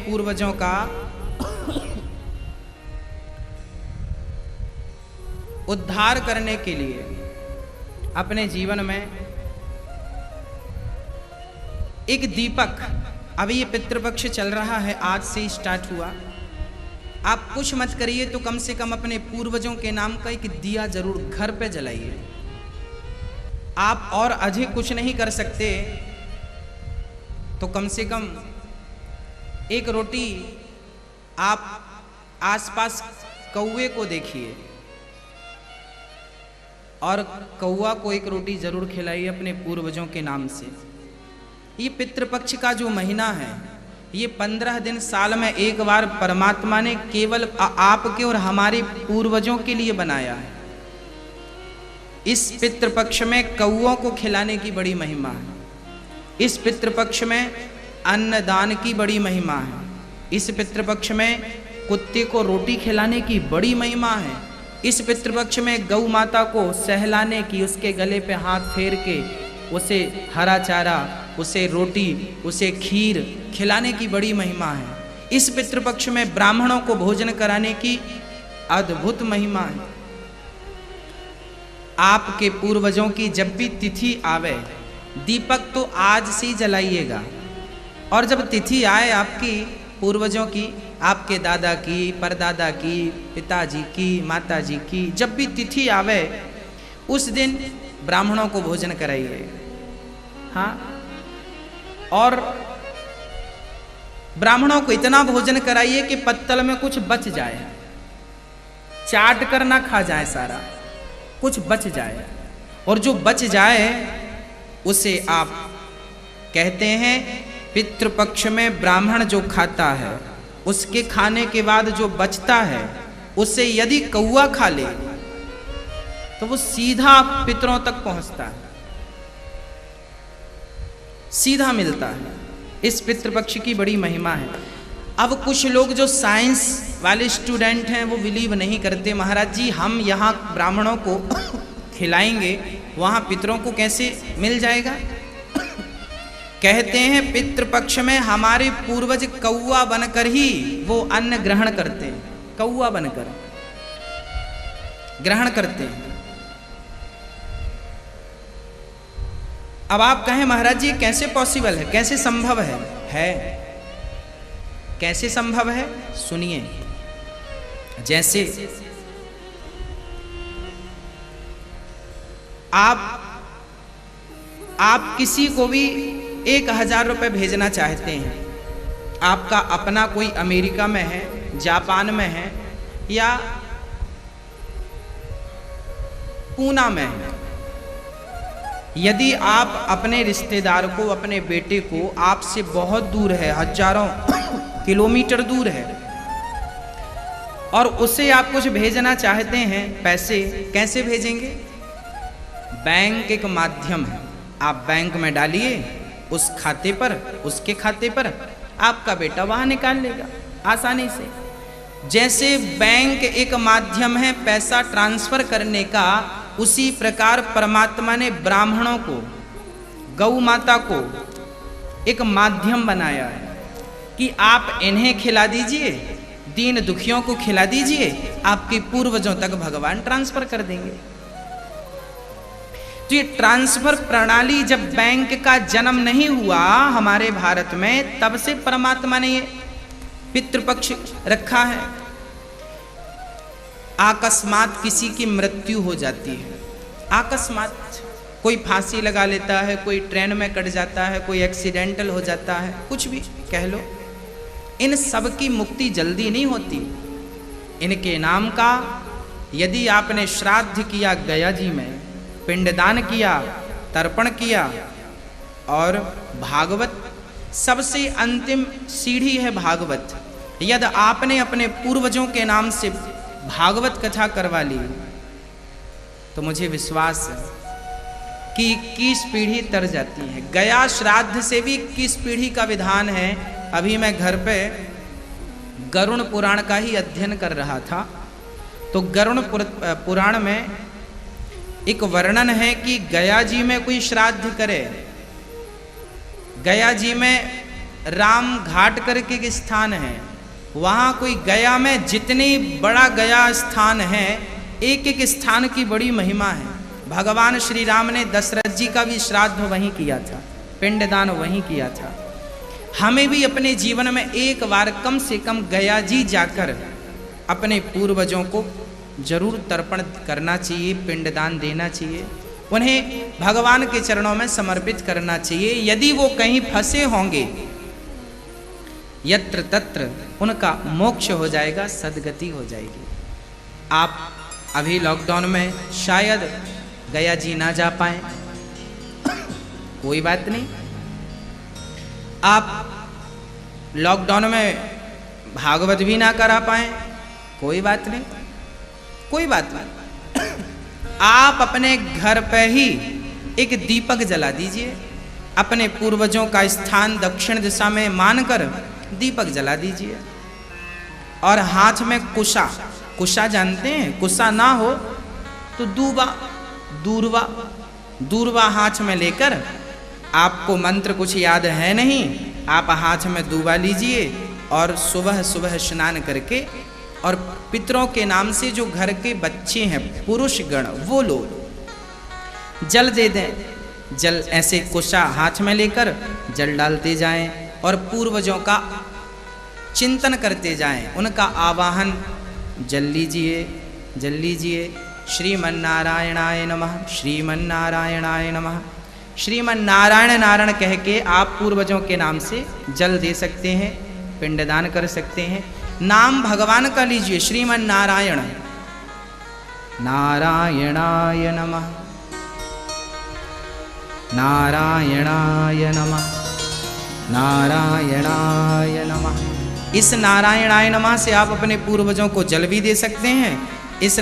पूर्वजों का उद्धार करने के लिए अपने जीवन में एक दीपक, अभी ये पितृपक्ष चल रहा है, आज से स्टार्ट हुआ, आप कुछ मत करिए तो कम से कम अपने पूर्वजों के नाम का एक दिया जरूर घर पे जलाइए। आप और अधिक कुछ नहीं कर सकते तो कम से कम एक रोटी आप आसपास कौवे को देखिए और कौवा को एक रोटी जरूर खिलाइए अपने पूर्वजों के नाम से। ये पितृपक्ष का जो महीना है, ये 15 दिन साल में एक बार परमात्मा ने केवल आपके और हमारे पूर्वजों के लिए बनाया है। इस पितृपक्ष में कौओं को खिलाने की बड़ी महिमा है। इस पितृपक्ष में अन्नदान की बड़ी महिमा है। इस पितृपक्ष में कुत्ते को रोटी खिलाने की बड़ी महिमा है। इस पितृपक्ष में गौ माता को सहलाने की, उसके गले पे हाथ फेर के उसे हरा चारा, उसे रोटी, उसे खीर खिलाने की बड़ी महिमा है। इस पितृपक्ष में ब्राह्मणों को भोजन कराने की अद्भुत महिमा है। आपके पूर्वजों की जब भी तिथि आवे, दीपक तो आज से ही जलाइएगा, और जब तिथि आए आपकी पूर्वजों की, आपके दादा की, परदादा की, पिताजी की, माताजी की, जब भी तिथि आवे उस दिन ब्राह्मणों को भोजन कराइए। हाँ, और ब्राह्मणों को इतना भोजन कराइए कि पत्तल में कुछ बच जाए, चाट कर ना खा जाए, सारा कुछ बच जाए, और जो बच जाए उसे आप कहते हैं पितृपक्ष में ब्राह्मण जो खाता है, उसके खाने के बाद जो बचता है उसे यदि कौवा खा ले तो वो सीधा पितरों तक पहुंचता है, सीधा मिलता है। इस पितृपक्ष की बड़ी महिमा है। अब कुछ लोग जो साइंस वाले स्टूडेंट हैं वो बिलीव नहीं करते, महाराज जी हम यहाँ ब्राह्मणों को खिलाएंगे, वहाँ पितरों को कैसे मिल जाएगा। कहते हैं पितृपक्ष में हमारे पूर्वज कौवा बनकर ही वो अन्न ग्रहण करते हैं, कौवा बनकर ग्रहण करते हैं। अब आप कहें महाराज जी कैसे पॉसिबल है, कैसे संभव है कैसे संभव है, सुनिए। जैसे आप किसी को भी 1000 रुपये भेजना चाहते हैं, आपका अपना कोई अमेरिका में है, जापान में है या पूना में है, यदि आप अपने रिश्तेदार को, अपने बेटे को, आपसे बहुत दूर है, हजारों किलोमीटर दूर है, और उसे आप कुछ भेजना चाहते हैं पैसे, कैसे भेजेंगे। बैंक एक माध्यम है, आप बैंक में डालिए, उस खाते पर, उसके खाते पर आपका बेटा वहां निकाल लेगा आसानी से। जैसे बैंक एक माध्यम है पैसा ट्रांसफर करने का, उसी प्रकार परमात्मा ने ब्राह्मणों को, गौ माता को एक माध्यम बनाया है कि आप इन्हें खिला दीजिए, दीन दुखियों को खिला दीजिए, आपके पूर्वजों तक भगवान ट्रांसफर कर देंगे। तो ये ट्रांसफर प्रणाली जब बैंक का जन्म नहीं हुआ हमारे भारत में, तब से परमात्मा ने ये पितृपक्ष रखा है। अकस्मात किसी की मृत्यु हो जाती है, अकस्मात कोई फांसी लगा लेता है, कोई ट्रेन में कट जाता है, कोई एक्सीडेंटल हो जाता है, कुछ भी कह लो, इन सब की मुक्ति जल्दी नहीं होती। इनके नाम का यदि आपने श्राद्ध किया गया जी में, पिंडदान किया, तर्पण किया, और भागवत सबसे अंतिम सीढ़ी है भागवत, यदि आपने अपने पूर्वजों के नाम से भागवत कथा करवा ली तो मुझे विश्वास है कि 21 पीढ़ी तर जाती है। गया श्राद्ध से भी 21 पीढ़ी का विधान है। अभी मैं घर पे गरुण पुराण का ही अध्ययन कर रहा था, तो गरुण पुराण में एक वर्णन है कि गया जी में कोई श्राद्ध करे, गया जी में राम घाट करके एक स्थान है, वहाँ कोई गया में जितने बड़ा गया स्थान है, एक एक स्थान की बड़ी महिमा है। भगवान श्री राम ने दशरथ जी का भी श्राद्ध वहीं किया था, पिंडदान वहीं किया था। हमें भी अपने जीवन में एक बार कम से कम गया जी जाकर अपने पूर्वजों को जरूर तर्पण करना चाहिए, पिंडदान देना चाहिए, उन्हें भगवान के चरणों में समर्पित करना चाहिए। यदि वो कहीं फंसे होंगे, यत्र तत्र उनका मोक्ष हो जाएगा, सदगति हो जाएगी। आप अभी लॉकडाउन में शायद गया जी ना जा पाए, कोई बात नहीं। आप लॉकडाउन में भागवत भी ना करा पाए, कोई बात नहीं, कोई बात नहीं। आप अपने घर पे ही एक दीपक जला दीजिए, अपने पूर्वजों का स्थान दक्षिण दिशा में मानकर दीपक जला दीजिए, और हाथ में कुशा, कुशा जानते हैं, कुशा ना हो तो दूरवा हाथ में लेकर, आपको मंत्र कुछ याद है नहीं, आप हाथ में दूबा लीजिए और सुबह सुबह स्नान करके, और पितरों के नाम से जो घर के बच्चे हैं पुरुष गण, वो लोग जल दे दें। जल ऐसे कुशा हाथ में लेकर जल डालते जाएं और पूर्वजों का चिंतन करते जाएं, उनका आवाहन जल लीजिए, जल लीजिए। श्रीमन्नारायणाय नमः, श्रीमन्नारायणाय नमः, श्रीमन्नारायण नारायण कह के आप पूर्वजों के नाम से जल दे सकते हैं, पिंडदान कर सकते हैं। नाम भगवान का लीजिए, श्रीमन्नारायण, नारायणाय नमः, नारायणाय नमः, नारायणाय नमः। इस नारायणाय नमः से आप अपने पूर्वजों को जल भी दे सकते हैं। इस